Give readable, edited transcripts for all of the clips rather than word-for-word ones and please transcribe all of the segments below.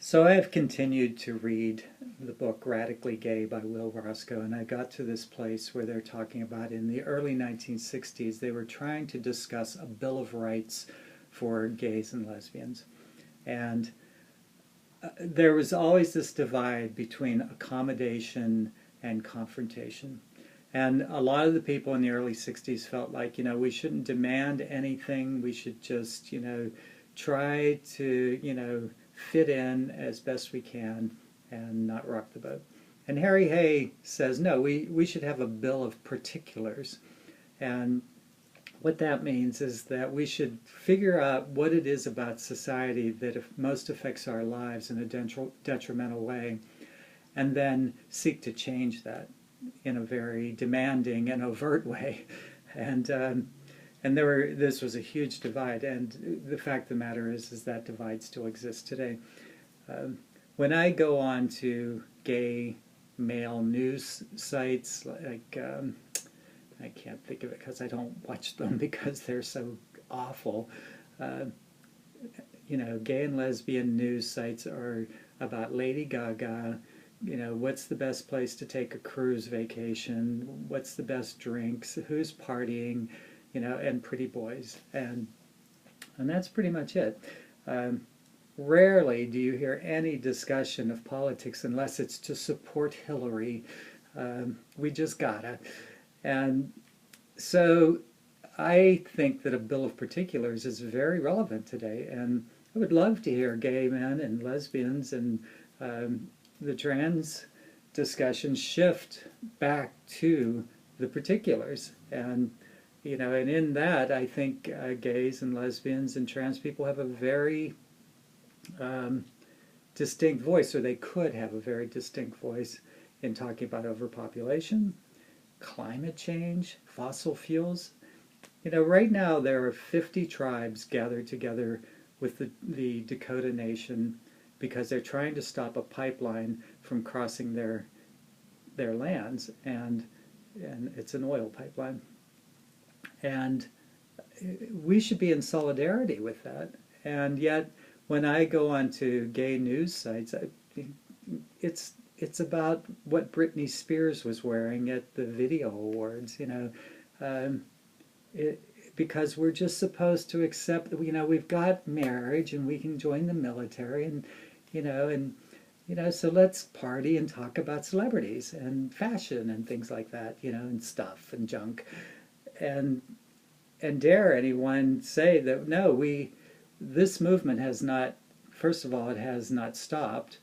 So I have continued to read the book Radically Gay by Will Roscoe, and I got to this place where they're talking about in the early 1960s, they were trying to discuss a Bill of Rights for gays and lesbians. And there was always this divide between accommodation and confrontation. And a lot of the people in the early 60s felt like, we shouldn't demand anything. We should just, try to, fit in as best we can and not rock the boat. And Harry Hay says, no, we should have a bill of particulars. And what that means is that we should figure out what it is about society that most affects our lives in a detrimental way, and then seek to change that in a very demanding and overt way. And this was a huge divide, and the fact of the matter is that divide still exists today. When I go on to gay male news sites, like I can't think of it because I don't watch them because they're so awful. Gay and lesbian news sites are about Lady Gaga. What's the best place to take a cruise vacation? What's the best drinks? Who's partying? And pretty boys, and that's pretty much it. Rarely do you hear any discussion of politics unless it's to support Hillary. We just gotta. And so I think that a Bill of Particulars is very relevant today, and I would love to hear gay men and lesbians and the trans discussion shift back to the particulars. And in that, I think gays and lesbians and trans people have a very distinct voice, or they could have a very distinct voice in talking about overpopulation, climate change, fossil fuels. Right now there are 50 tribes gathered together with the Dakota Nation because they're trying to stop a pipeline from crossing their lands, and it's an oil pipeline. And we should be in solidarity with that. And yet, when I go onto gay news sites, it's about what Britney Spears was wearing at the Video Awards, because we're just supposed to accept that, we've got marriage and we can join the military, and so let's party and talk about celebrities and fashion and things like that, and stuff and junk. And dare anyone say that, no, this movement has not, first of all, it has not stopped.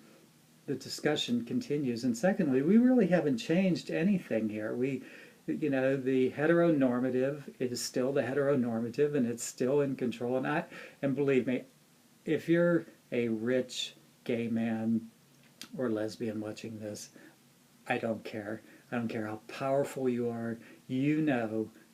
The discussion continues. And secondly, we really haven't changed anything here. The heteronormative is still the heteronormative, and it's still in control. And believe me, if you're a rich gay man or lesbian watching this, I don't care. I don't care how powerful you are.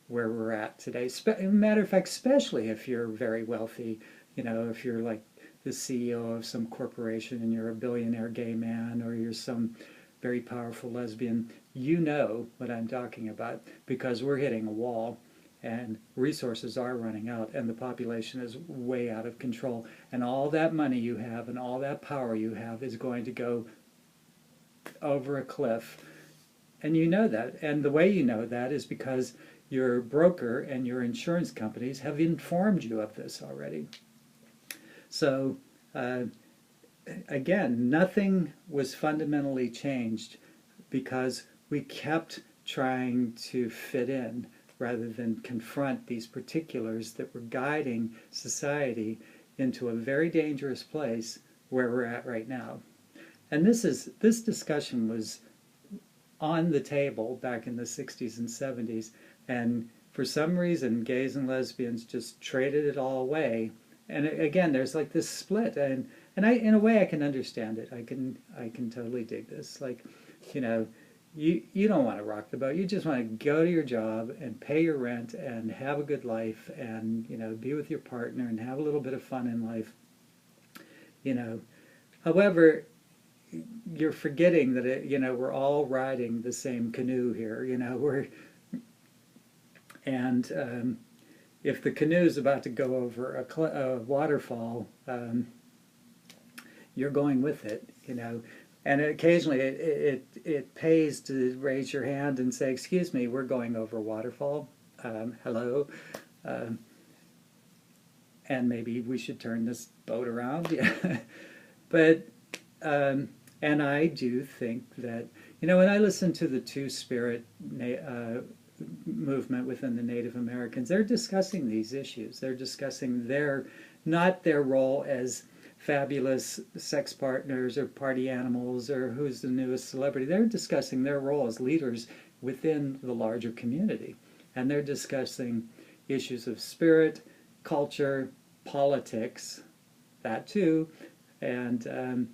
Where we're at today. Matter of fact, especially if you're very wealthy, if you're like the CEO of some corporation and you're a billionaire gay man, or you're some very powerful lesbian, you know what I'm talking about, because we're hitting a wall and resources are running out and the population is way out of control, and all that money you have and all that power you have is going to go over a cliff. And you know that, and the way you know that is because your broker and your insurance companies have informed you of this already. So, again, nothing was fundamentally changed because we kept trying to fit in rather than confront these particulars that were guiding society into a very dangerous place where we're at right now. And this discussion was on the table back in the 60s and 70s, and for some reason gays and lesbians just traded it all away. And again, there's like this split, and I, in a way, I can understand it. I can totally dig this. Like, you don't want to rock the boat. You just want to go to your job and pay your rent and have a good life and be with your partner and have a little bit of fun in life. However, you're forgetting that we're all riding the same canoe here. If the canoe is about to go over a waterfall, you're going with it, you know. And occasionally it pays to raise your hand and say, excuse me, we're going over a waterfall. Hello. Um, and maybe we should turn this boat around. Yeah. But, and I do think that, you know, when I listen to the Two-Spirit movement within the Native Americans, they're discussing these issues. They're discussing not their role as fabulous sex partners or party animals or who's the newest celebrity. They're discussing their role as leaders within the larger community. And they're discussing issues of spirit, culture, politics, that too, and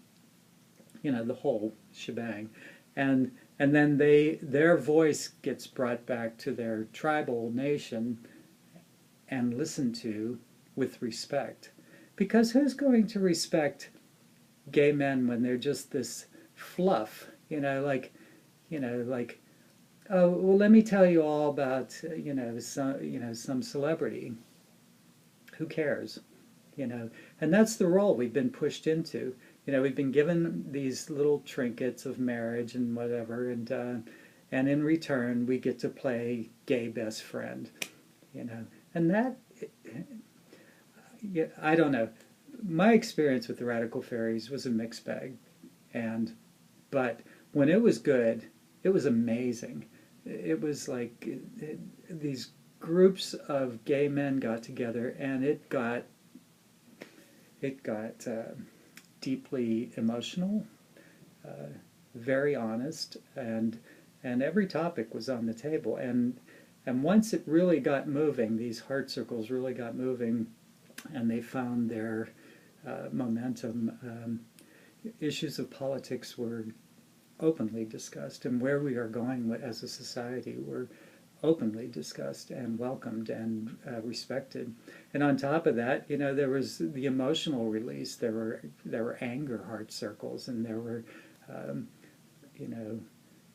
you know, the whole shebang. And then their voice gets brought back to their tribal nation and listened to with respect. Because who's going to respect gay men when they're just this fluff, you know, like, oh, well, let me tell you all about, some celebrity. Who cares? You know, and that's the role we've been pushed into. You know, we've been given these little trinkets of marriage and whatever, and in return we get to play gay best friend. You know, and that, yeah, I don't know. My experience with the Radical Fairies was a mixed bag, but when it was good, it was amazing. It was like these groups of gay men got together, and it got deeply emotional, very honest, and every topic was on the table. And once it really got moving, these heart circles really got moving, and they found their momentum. Issues of politics were openly discussed, and where we are going as a society were openly discussed and welcomed and respected. And on top of that, you know, there was the emotional release. There were anger heart circles, and there were you know,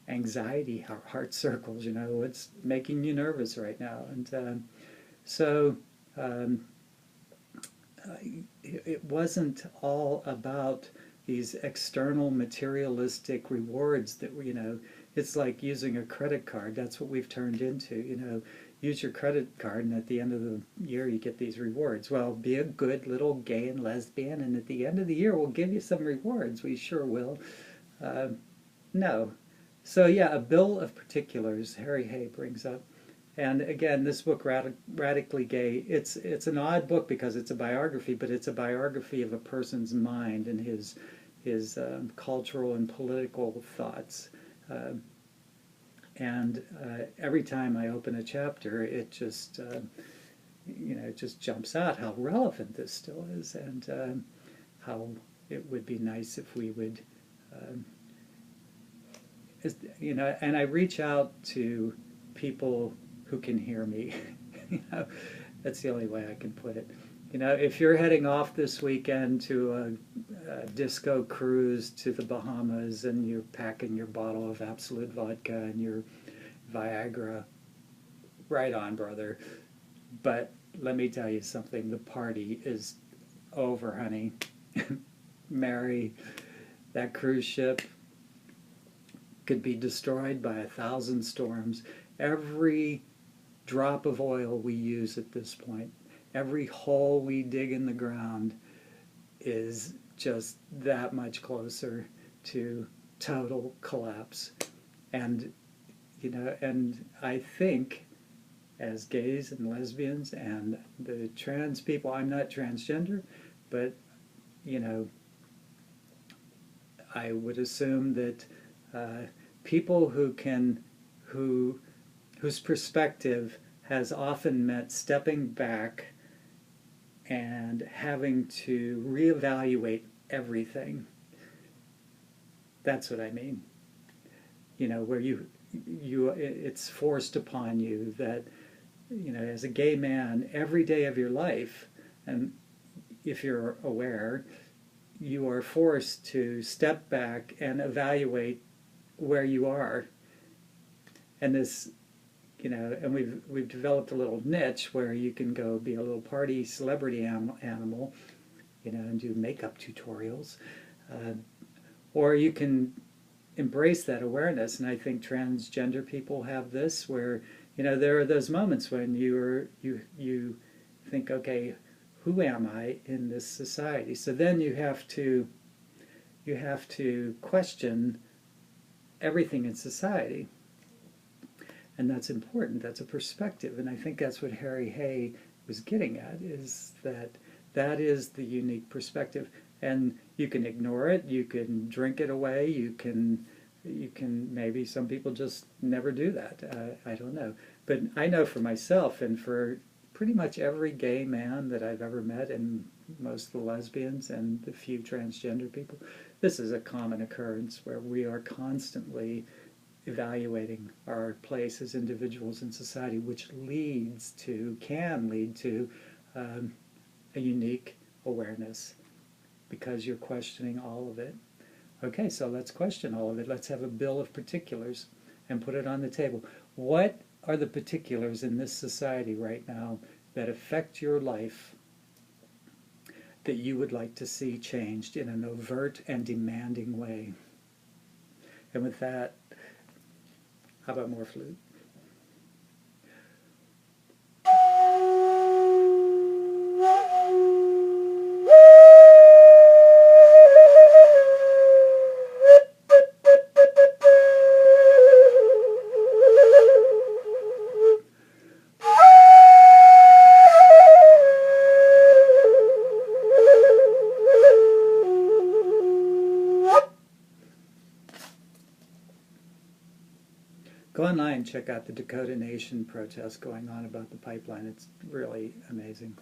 anxiety heart circles. You know, what's making you nervous right now? And so it wasn't all about these external materialistic rewards that, you know, it's like using a credit card. That's what we've turned into, you know. Use your credit card, and at the end of the year you get these rewards. Well, be a good little gay and lesbian, and at the end of the year we'll give you some rewards. We sure will. No. So yeah, a bill of particulars, Harry Hay brings up. And again, this book, Radically Gay, it's an odd book because it's a biography, but it's a biography of a person's mind and his cultural and political thoughts. And every time I open a chapter, it just, it just jumps out how relevant this still is, and how it would be nice if we would, and I reach out to people who can hear me. You know, that's the only way I can put it. You know, if you're heading off this weekend to a disco cruise to the Bahamas, and you're packing your bottle of Absolute vodka and your Viagra, right on, brother. But let me tell you something, the party is over, honey. Mary, that cruise ship could be destroyed by 1,000 storms. Every drop of oil we use at this point, every hole we dig in the ground is just that much closer to total collapse. And, you know, and I think as gays and lesbians and the trans people, I'm not transgender, but, you know, I would assume that people whose perspective has often meant stepping back and having to reevaluate everything. That's what I mean. You know, where it's forced upon you that, you know, as a gay man, every day of your life, and if you're aware, you are forced to step back and evaluate where you are. And this, you know, and we've developed a little niche where you can go be a little party celebrity animal, you know, and do makeup tutorials. Uh, or you can embrace that awareness. And I think transgender people have this, where there are those moments when you think, okay, who am I in this society? So then you have to question everything in society, and that's important. That's a perspective, and I think that's what Harry Hay was getting at, is that is the unique perspective. And you can ignore it, you can drink it away, you can maybe some people just never do that. I don't know. But I know for myself, and for pretty much every gay man that I've ever met, and most of the lesbians and the few transgender people, this is a common occurrence where we are constantly evaluating our place as individuals in society, which can lead to a unique awareness, because you're questioning all of it. Okay, so let's question all of it. Let's have a bill of particulars and put it on the table. What are the particulars in this society right now that affect your life that you would like to see changed in an overt and demanding way? And with that, how about more flute? Go online and check out the Dakota Nation protest going on about the pipeline. It's really amazing.